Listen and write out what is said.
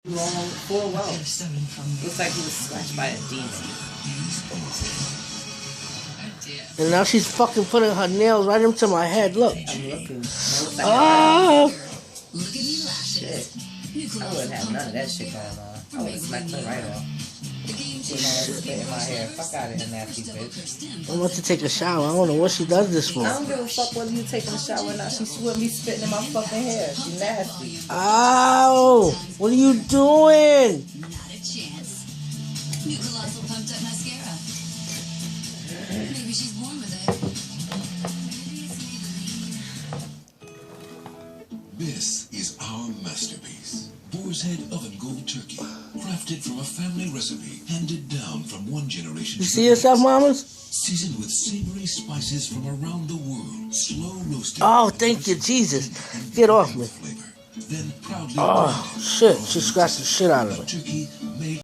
Long, full well. Looks like he was scratched by a demon. And now she's fucking putting her nails right into my head. Look. I'm looking. Looks like shit. I wouldn't have none of that shit going on. I would have smacked her right off. Putting all that spit in my hair. Fuck out of here, nasty bitch. I'm about to take a shower. I don't know what she does this for. I don't give a fuck whether you taking a shower or not. She wouldn't be spitting in my fucking hair. She nasty. Ow! What are you doing? Not a chance. New colossal pumped up mascara. Maybe she's born with it. This is our masterpiece. Boar's Head oven gold turkey, crafted from a family recipe handed down from one generation You to see the yourself, next. mamas? Seasoned with savory spices from around the world, slow roasted. Oh, thank you, Jesus. Get off me. Flavor. Then proudly Oh, shit. She scratched the shit out of me. turkey made